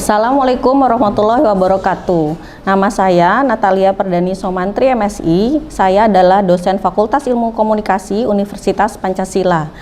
Assalamualaikum warahmatullahi wabarakatuh. Nama saya Natalia Perdani Somantri, MSI. Saya adalah dosen Fakultas Ilmu Komunikasi Universitas Pancasila.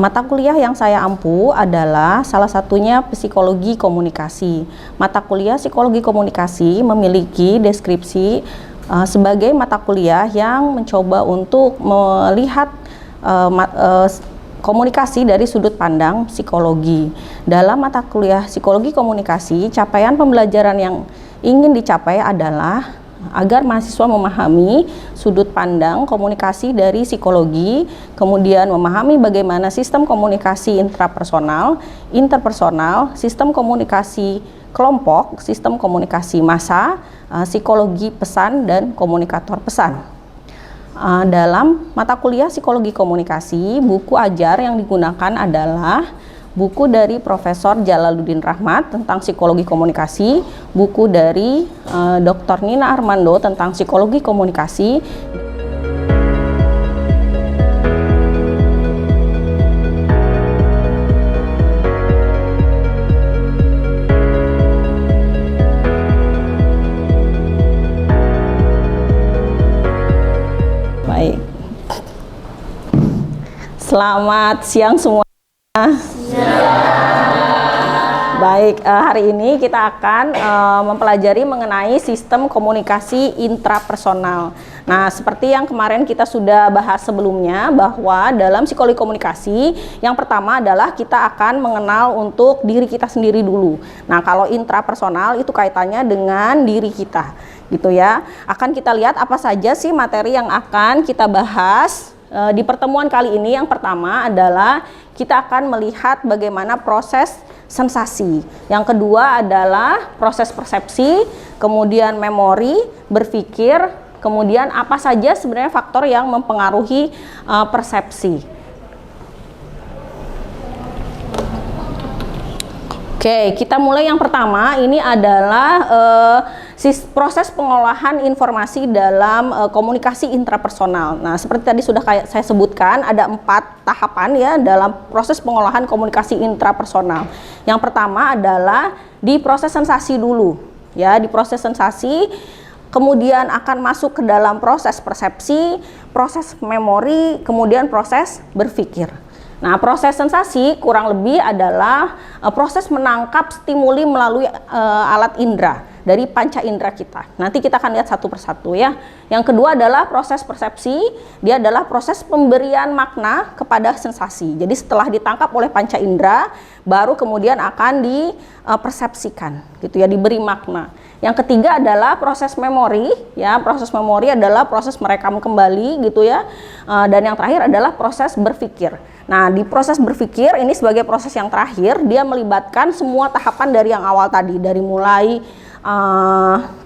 Mata kuliah yang saya ampu adalah salah satunya Psikologi Komunikasi. Mata kuliah Psikologi Komunikasi memiliki deskripsi sebagai mata kuliah yang mencoba untuk melihat komunikasi dari sudut pandang psikologi. Dalam mata kuliah Psikologi Komunikasi, capaian pembelajaran yang ingin dicapai adalah agar mahasiswa memahami sudut pandang komunikasi dari psikologi, kemudian memahami bagaimana sistem komunikasi intrapersonal, interpersonal, sistem komunikasi kelompok, sistem komunikasi massa, psikologi pesan, dan komunikator pesan. Dalam mata kuliah Psikologi Komunikasi, buku ajar yang digunakan adalah buku dari Profesor Jalaluddin Rahmat tentang Psikologi Komunikasi, buku dari Dr. Nina Armando tentang Psikologi Komunikasi. Baik. Selamat siang semua. Baik, hari ini kita akan mempelajari mengenai sistem komunikasi intrapersonal. Nah, seperti yang kemarin kita sudah bahas sebelumnya, bahwa dalam psikologi komunikasi, yang pertama adalah kita akan mengenal untuk diri kita sendiri dulu. Nah, kalau intrapersonal itu kaitannya dengan diri kita, gitu ya. Akan kita lihat apa saja sih materi yang akan kita bahas di pertemuan kali ini. Yang pertama adalah kita akan melihat bagaimana proses sensasi. Yang kedua adalah proses persepsi, kemudian memori, berpikir, kemudian apa saja sebenarnya faktor yang mempengaruhi persepsi. Oke, kita mulai yang pertama. Ini adalah proses pengolahan informasi dalam komunikasi intrapersonal. Nah, seperti tadi sudah saya sebutkan, ada 4 tahapan ya dalam proses pengolahan komunikasi intrapersonal. Yang pertama adalah di proses sensasi dulu, ya, di proses sensasi, kemudian akan masuk ke dalam proses persepsi, proses memori, kemudian proses berpikir. Nah, proses sensasi kurang lebih adalah proses menangkap stimuli melalui alat indera dari panca indera kita. Nanti kita akan lihat satu persatu ya. Yang kedua adalah proses persepsi. Dia adalah proses pemberian makna kepada sensasi. Jadi setelah ditangkap oleh panca indera, baru kemudian akan dipersepsikan, gitu ya, diberi makna. Yang ketiga adalah proses memori, ya. Proses memori adalah proses merekam kembali, gitu ya. Dan yang terakhir adalah proses berpikir. Nah, di proses berpikir ini sebagai proses yang terakhir, dia melibatkan semua tahapan dari yang awal tadi, dari mulai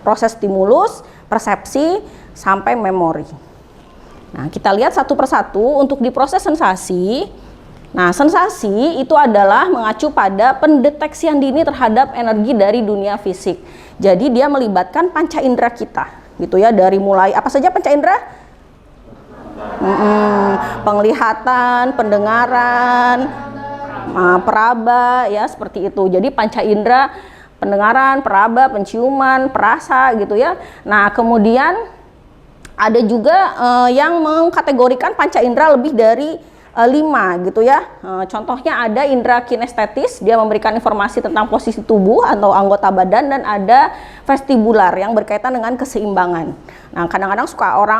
proses stimulus, persepsi, sampai memori. Nah, kita lihat satu persatu. Untuk di proses sensasi, nah, sensasi itu adalah mengacu pada pendeteksian dini terhadap energi dari dunia fisik. Jadi dia melibatkan panca indera kita, gitu ya, dari mulai apa saja panca indera? Penglihatan, pendengaran, peraba, ya, seperti itu. Jadi panca indera, pendengaran, peraba, penciuman, perasa, gitu ya. Nah, kemudian ada juga yang mengkategorikan panca indera lebih dari 5, gitu ya. Contohnya ada indera kinestetis, dia memberikan informasi tentang posisi tubuh atau anggota badan, dan ada vestibular yang berkaitan dengan keseimbangan. Nah, kadang-kadang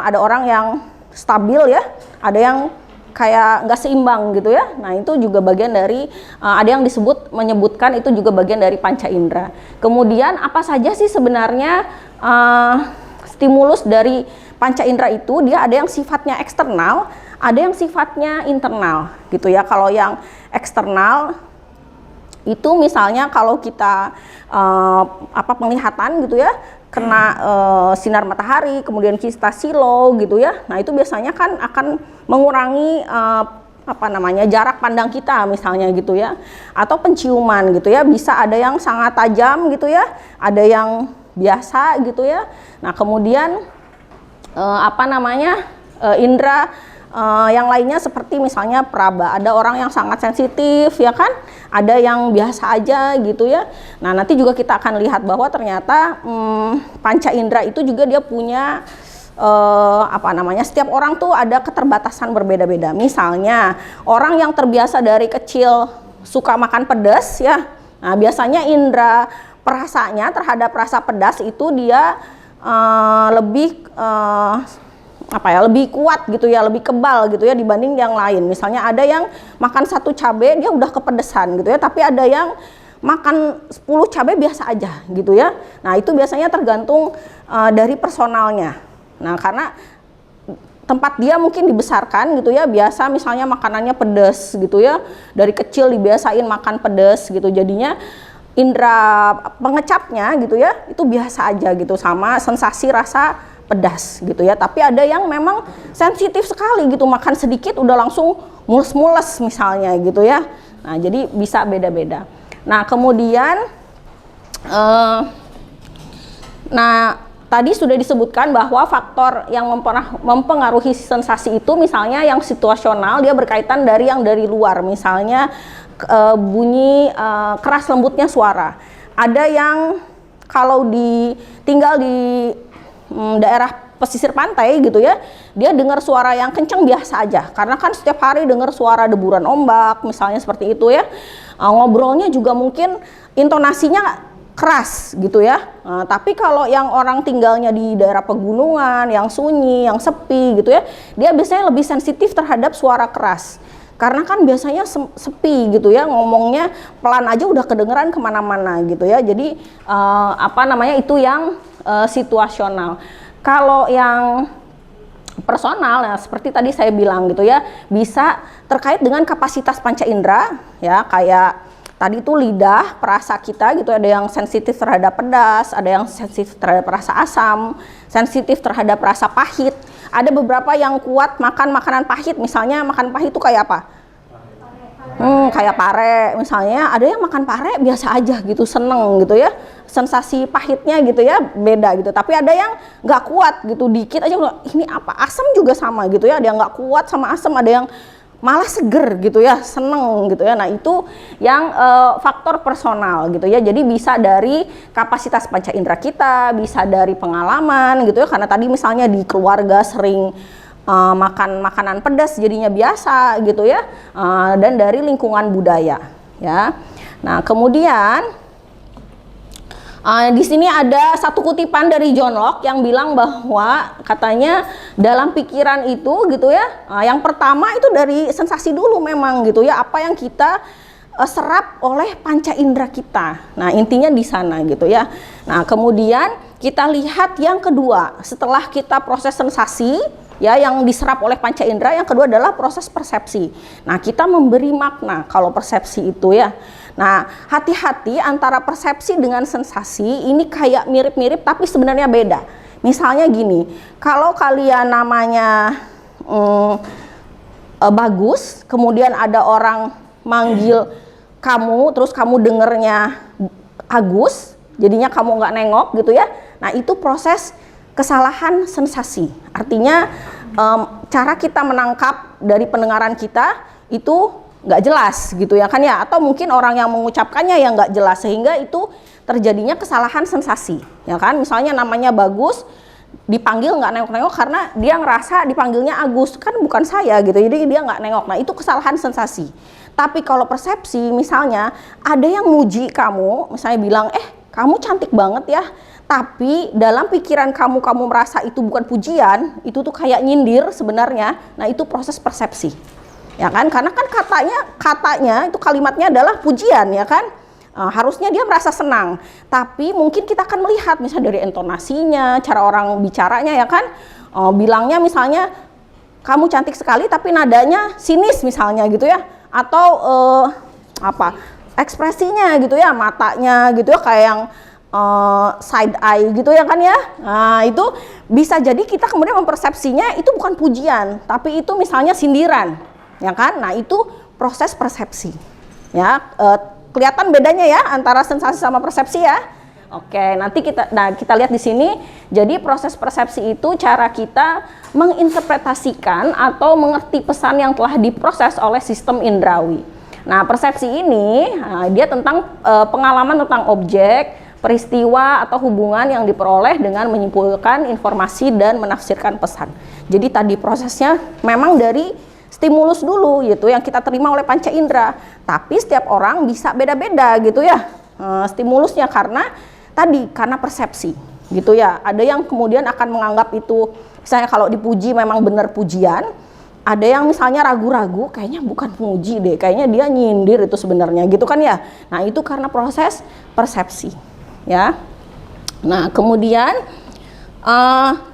ada orang yang stabil ya, ada yang kayak nggak seimbang, gitu ya. Nah, itu juga bagian dari ada yang menyebutkan itu juga bagian dari panca indera. Kemudian apa saja sih sebenarnya stimulus dari panca indera itu? Dia ada yang sifatnya eksternal, ada yang sifatnya internal, gitu ya. Kalau yang eksternal itu misalnya kalau kita penglihatan, gitu ya, kena sinar matahari, kemudian kita silau, gitu ya. Nah, itu biasanya kan akan mengurangi jarak pandang kita misalnya, gitu ya. Atau penciuman, gitu ya, bisa ada yang sangat tajam, gitu ya, ada yang biasa, gitu ya. Nah, kemudian indera Yang lainnya seperti misalnya peraba, ada orang yang sangat sensitif ya kan, ada yang biasa aja gitu ya. Nah nanti juga kita akan lihat bahwa ternyata panca indera itu juga dia punya setiap orang tuh ada keterbatasan berbeda-beda. Misalnya orang yang terbiasa dari kecil suka makan pedas ya, nah biasanya indera perasanya terhadap rasa pedas itu dia lebih kuat gitu ya, lebih kebal gitu ya dibanding yang lain. Misalnya ada yang makan 1 cabai dia udah kepedesan gitu ya, tapi ada yang makan 10 cabai biasa aja gitu ya. Nah itu biasanya tergantung dari personalnya. Nah karena tempat dia mungkin dibesarkan gitu ya, biasa misalnya makanannya pedas gitu ya, dari kecil dibiasain makan pedas gitu, jadinya indera pengecapnya gitu ya itu biasa aja gitu sama sensasi rasa pedas gitu ya. Tapi ada yang memang sensitif sekali gitu, makan sedikit udah langsung mules-mules misalnya gitu ya. Nah jadi bisa beda-beda. Nah kemudian tadi sudah disebutkan bahwa faktor yang mempengaruhi sensasi itu misalnya yang situasional, dia berkaitan dari yang dari luar, misalnya bunyi keras lembutnya suara. Ada yang kalau tinggal di daerah pesisir pantai gitu ya, dia dengar suara yang kencang biasa aja, karena kan setiap hari dengar suara deburan ombak misalnya seperti itu ya. Ngobrolnya juga mungkin intonasinya keras gitu ya. Tapi kalau yang orang tinggalnya di daerah pegunungan yang sunyi, yang sepi gitu ya, dia biasanya lebih sensitif terhadap suara keras. Karena kan biasanya sepi gitu ya, ngomongnya pelan aja udah kedengeran kemana-mana gitu ya. Jadi itu yang situasional. Kalau yang personal ya seperti tadi saya bilang gitu ya, bisa terkait dengan kapasitas panca indera ya, kayak tadi itu lidah, perasa kita gitu, ada yang sensitif terhadap pedas, ada yang sensitif terhadap rasa asam, sensitif terhadap rasa pahit. Ada beberapa yang kuat makan makanan pahit, misalnya makan pahit itu kayak apa? Kayak pare misalnya, ada yang makan pare biasa aja gitu, seneng gitu ya, sensasi pahitnya gitu ya beda gitu. Tapi ada yang nggak kuat gitu, dikit aja ini apa, asam juga sama gitu ya, ada yang nggak kuat sama asam, ada yang malah seger gitu ya, seneng gitu ya. Nah itu yang faktor personal gitu ya. Jadi bisa dari kapasitas panca indera kita, bisa dari pengalaman gitu ya, karena tadi misalnya di keluarga sering makan makanan pedas jadinya biasa gitu ya, dan dari lingkungan budaya ya. Nah kemudian di sini ada satu kutipan dari John Locke yang bilang bahwa katanya dalam pikiran itu gitu ya, yang pertama itu dari sensasi dulu memang gitu ya, apa yang kita serap oleh panca indera kita. Nah intinya di sana gitu ya. Nah kemudian kita lihat yang kedua, setelah kita proses sensasi ya yang diserap oleh panca indera, yang kedua adalah proses persepsi. Nah kita memberi makna kalau persepsi itu ya. Nah hati-hati antara persepsi dengan sensasi, ini kayak mirip-mirip tapi sebenarnya beda. Misalnya gini, kalau kalian namanya Bagus, kemudian ada orang manggil kamu, terus kamu dengernya Agus, jadinya kamu nggak nengok gitu ya. Nah itu proses kesalahan sensasi. Artinya cara kita menangkap dari pendengaran kita itu nggak jelas gitu ya kan ya, atau mungkin orang yang mengucapkannya yang nggak jelas, sehingga itu terjadinya kesalahan sensasi ya kan. Misalnya namanya Bagus, dipanggil nggak nengok-nengok karena dia ngerasa dipanggilnya Agus, kan bukan saya gitu, jadi dia nggak nengok. Nah itu kesalahan sensasi. Tapi kalau persepsi, misalnya ada yang muji kamu, misalnya bilang kamu cantik banget ya, tapi dalam pikiran kamu merasa itu bukan pujian, itu tuh kayak nyindir sebenarnya. Nah itu proses persepsi ya kan, karena kan katanya itu kalimatnya adalah pujian ya kan. Harusnya dia merasa senang, tapi mungkin kita akan melihat misalnya dari intonasinya, cara orang bicaranya ya kan, bilangnya misalnya kamu cantik sekali tapi nadanya sinis misalnya gitu ya, atau ekspresinya gitu ya, matanya gitu ya kayak yang side eye gitu ya kan ya. Nah itu bisa jadi kita kemudian mempersepsinya itu bukan pujian, tapi itu misalnya sindiran ya kan. Nah itu proses persepsi ya. Kelihatan bedanya ya antara sensasi sama persepsi ya. Oke, nanti kita lihat di sini. Jadi proses persepsi itu cara kita menginterpretasikan atau mengerti pesan yang telah diproses oleh sistem indrawi. Nah, persepsi ini dia tentang pengalaman tentang objek, peristiwa atau hubungan yang diperoleh dengan menyimpulkan informasi dan menafsirkan pesan. Jadi tadi prosesnya memang dari stimulus dulu gitu yang kita terima oleh panca indera. Tapi setiap orang bisa beda-beda gitu ya stimulusnya karena persepsi gitu ya. Ada yang kemudian akan menganggap itu misalnya kalau dipuji memang benar pujian. Ada yang misalnya ragu-ragu, kayaknya bukan pemuji deh, kayaknya dia nyindir itu sebenarnya gitu kan ya. Nah, itu karena proses persepsi ya. Nah, kemudian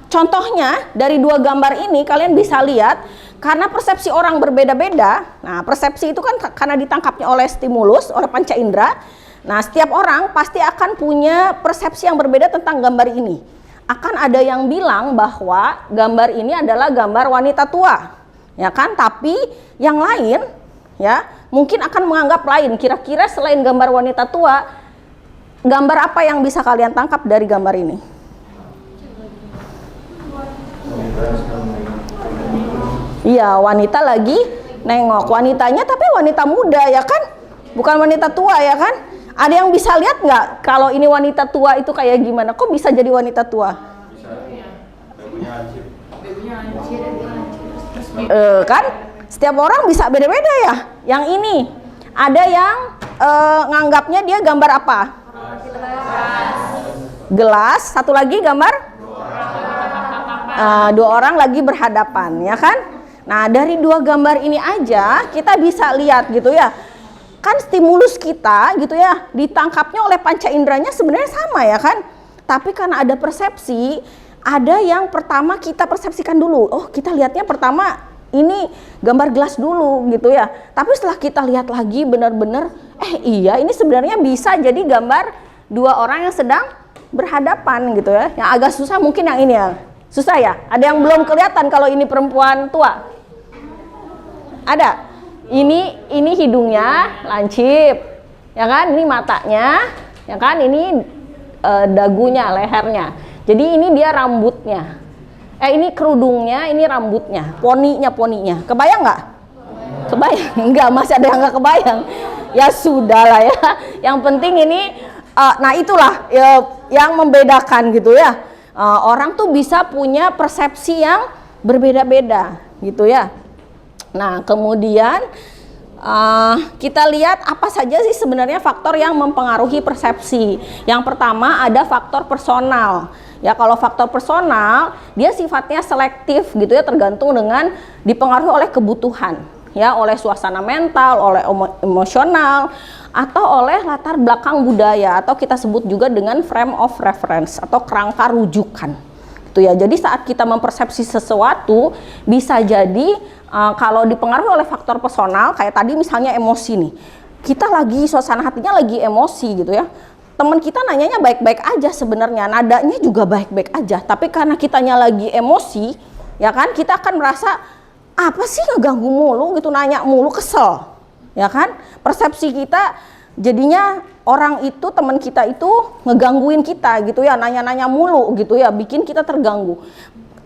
contohnya dari dua gambar ini kalian bisa lihat karena persepsi orang berbeda-beda. Nah, persepsi itu kan karena ditangkapnya oleh stimulus, oleh panca indera. Nah, setiap orang pasti akan punya persepsi yang berbeda tentang gambar ini. Akan ada yang bilang bahwa gambar ini adalah gambar wanita tua, ya kan? Tapi yang lain, ya, mungkin akan menganggap lain. Kira-kira selain gambar wanita tua, gambar apa yang bisa kalian tangkap dari gambar ini? Iya, wanita lagi nengok. Wanitanya tapi wanita muda, ya kan? Bukan wanita tua, ya kan? Ada yang bisa lihat nggak kalau ini wanita tua itu kayak gimana? Kok bisa jadi wanita tua? Kan? Setiap orang bisa beda-beda ya. Yang ini ada yang nganggapnya dia gambar apa? Gelas. Satu lagi gambar? Dua orang lagi berhadapan, ya kan? Nah, dari dua gambar ini aja kita bisa lihat gitu ya. Kan stimulus kita gitu ya ditangkapnya oleh panca inderanya sebenarnya sama ya kan, tapi karena ada persepsi, ada yang pertama kita persepsikan dulu, oh kita lihatnya pertama ini gambar gelas dulu gitu ya, tapi setelah kita lihat lagi benar-benar iya ini sebenarnya bisa jadi gambar dua orang yang sedang berhadapan gitu ya. Yang agak susah mungkin yang ini ya, susah ya, ada yang belum kelihatan kalau ini perempuan tua? Ada? Ini hidungnya lancip, ya kan? Ini matanya, ya kan? Ini dagunya, lehernya. Jadi ini dia rambutnya. Ini kerudungnya, ini rambutnya, poninya. Kebayang nggak? Kebayang? Enggak, masih ada yang nggak kebayang. Ya sudah lah ya. Yang penting ini, nah itulah yang membedakan gitu ya. Orang tuh bisa punya persepsi yang berbeda-beda gitu ya. Nah, kemudian kita lihat apa saja sih sebenarnya faktor yang mempengaruhi persepsi. Yang pertama ada faktor personal. Ya, kalau faktor personal dia sifatnya selektif gitu ya, tergantung dengan dipengaruhi oleh kebutuhan, ya, oleh suasana mental, oleh emosional, atau oleh latar belakang budaya atau kita sebut juga dengan frame of reference atau kerangka rujukan. Gitu ya. Jadi saat kita mempersepsi sesuatu bisa jadi kalau dipengaruhi oleh faktor personal, kayak tadi misalnya emosi nih, kita lagi suasana hatinya lagi emosi gitu ya, teman kita nanyanya baik-baik aja sebenarnya, nadanya juga baik-baik aja, tapi karena kitanya lagi emosi, ya kan, kita akan merasa apa sih ngeganggu mulu gitu, nanya mulu, kesel, ya kan, persepsi kita jadinya orang itu, teman kita itu ngegangguin kita gitu ya, nanya-nanya mulu gitu ya, bikin kita terganggu.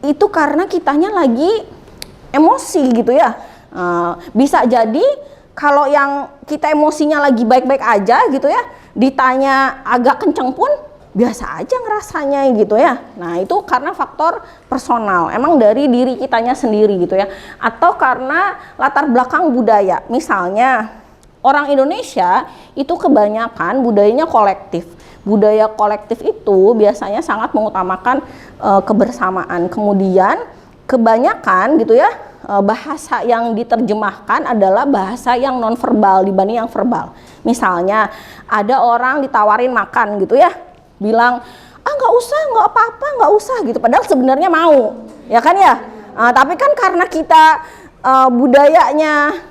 Itu karena kitanya lagi emosi gitu ya. Bisa jadi kalau yang kita emosinya lagi baik-baik aja gitu ya, ditanya agak kenceng pun biasa aja ngerasanya gitu ya. Nah, itu karena faktor personal, emang dari diri kitanya sendiri gitu ya. Atau karena latar belakang budaya. Misalnya orang Indonesia itu kebanyakan budayanya kolektif. Budaya kolektif itu biasanya sangat mengutamakan kebersamaan. Kemudian kebanyakan gitu ya, bahasa yang diterjemahkan adalah bahasa yang nonverbal dibanding yang verbal. Misalnya ada orang ditawarin makan gitu ya, bilang nggak usah, nggak apa-apa, nggak usah gitu, padahal sebenarnya mau, ya kan ya. Tapi kan karena kita budayanya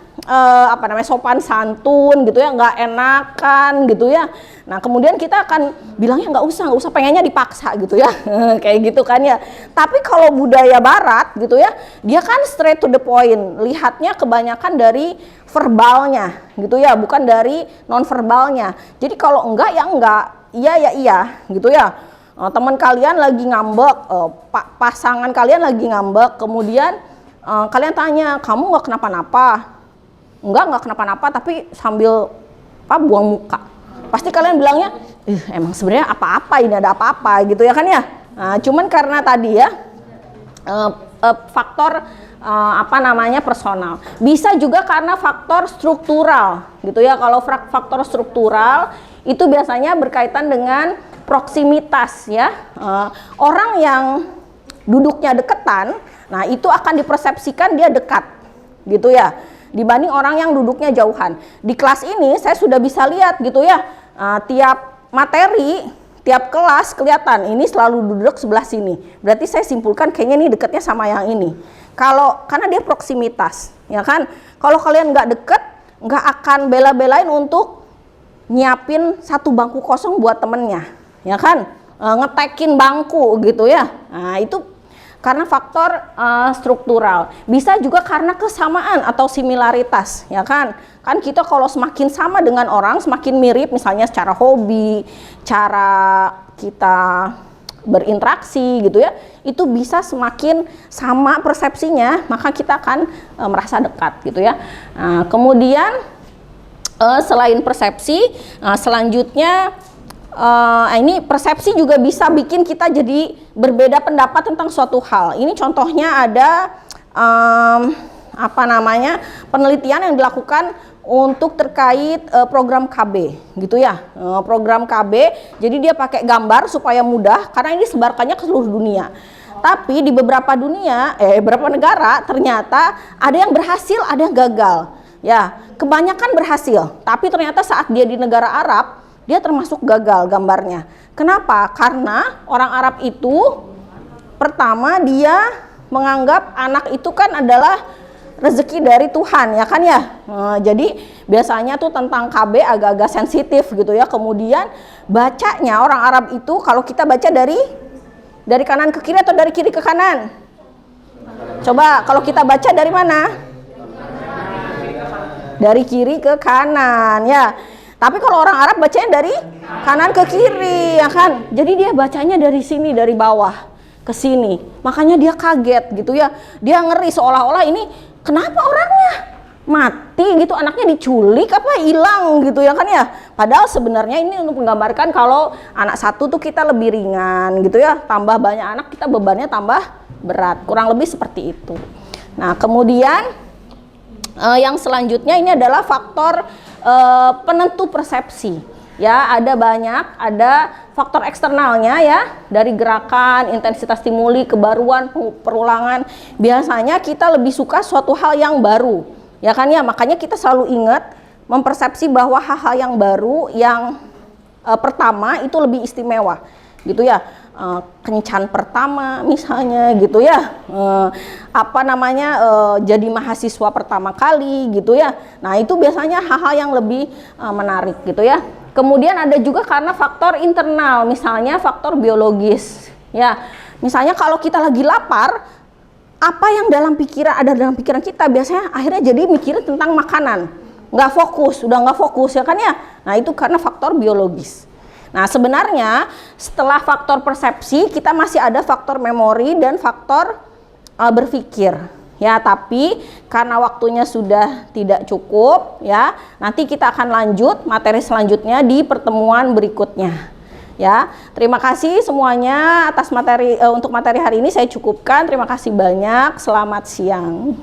sopan santun gitu ya, nggak enakan gitu ya. Nah, kemudian kita akan bilangnya nggak usah, pengennya dipaksa gitu ya. Kayak gitu kan ya. Tapi kalau budaya barat gitu ya, dia kan straight to the point, lihatnya kebanyakan dari verbalnya gitu ya, bukan dari non verbalnya. Jadi kalau enggak ya enggak, iya ya iya gitu ya. Teman kalian lagi ngambek, pasangan kalian lagi ngambek, kemudian kalian tanya, kamu nggak kenapa-napa? Nggak kenapa-napa, tapi sambil buang muka. Pasti kalian bilangnya, emang sebenarnya apa-apa, ini ada apa-apa gitu ya kan ya. Nah, cuman karena tadi ya faktor personal. Bisa juga karena faktor struktural gitu ya. Kalau faktor struktural itu biasanya berkaitan dengan proksimitas ya. Orang yang duduknya deketan, nah itu akan dipersepsikan dia dekat gitu ya, dibanding orang yang duduknya jauhan. Di kelas ini saya sudah bisa lihat gitu ya, tiap materi, tiap kelas kelihatan ini selalu duduk sebelah sini. Berarti saya simpulkan kayaknya ini dekatnya sama yang ini. Karena dia proksimitas, ya kan? Kalau kalian nggak deket, nggak akan bela-belain untuk nyiapin satu bangku kosong buat temennya, ya kan? Ngetekin bangku gitu ya. Nah itu karena faktor struktural. Bisa juga karena kesamaan atau similaritas, ya kan? Kan kita kalau semakin sama dengan orang, semakin mirip misalnya secara hobi, cara kita berinteraksi gitu ya, itu bisa semakin sama persepsinya, maka kita akan merasa dekat gitu ya. Kemudian selain persepsi, selanjutnya ini persepsi juga bisa bikin kita jadi berbeda pendapat tentang suatu hal. Ini contohnya ada penelitian yang dilakukan untuk terkait program KB gitu ya. Program KB, jadi dia pakai gambar supaya mudah karena ini sebarkannya ke seluruh dunia. Tapi di beberapa negara ternyata ada yang berhasil, ada yang gagal. Ya, kebanyakan berhasil, tapi ternyata saat dia di negara Arab, dia termasuk gagal gambarnya. Kenapa? Karena orang Arab itu pertama dia menganggap anak itu kan adalah rezeki dari Tuhan, ya kan ya. Jadi biasanya tuh tentang KB agak-agak sensitif gitu ya. Kemudian bacanya orang Arab itu kalau kita baca dari kanan ke kiri atau dari kiri ke kanan? Coba kalau kita baca dari mana? Dari kiri ke kanan ya. Tapi kalau orang Arab bacanya dari kanan ke kiri, ya kan? Jadi dia bacanya dari sini, dari bawah ke sini. Makanya dia kaget gitu ya. Dia ngeri seolah-olah ini kenapa orangnya mati gitu, anaknya diculik apa hilang gitu ya kan ya. Padahal sebenarnya ini untuk menggambarkan kalau anak satu tuh kita lebih ringan gitu ya. Tambah banyak anak kita bebannya tambah berat. Kurang lebih seperti itu. Nah, kemudian yang selanjutnya ini adalah faktor penentu persepsi ya. Ada faktor eksternalnya ya, dari gerakan, intensitas stimuli, kebaruan, perulangan. Biasanya kita lebih suka suatu hal yang baru ya kan ya, makanya kita selalu ingat mempersepsi bahwa hal-hal yang baru yang pertama itu lebih istimewa gitu ya. Kencan pertama misalnya gitu ya, jadi mahasiswa pertama kali gitu ya. Nah itu biasanya hal-hal yang lebih menarik gitu ya. Kemudian ada juga karena faktor internal, misalnya faktor biologis ya. Misalnya kalau kita lagi lapar, apa yang ada dalam pikiran kita biasanya akhirnya jadi mikirin tentang makanan, udah nggak fokus ya kan ya. Nah itu karena faktor biologis. Nah sebenarnya setelah faktor persepsi kita masih ada faktor memori dan faktor berpikir ya, tapi karena waktunya sudah tidak cukup ya, nanti kita akan lanjut materi selanjutnya di pertemuan berikutnya ya. Terima kasih semuanya atas untuk materi hari ini saya cukupkan. Terima kasih banyak, selamat siang.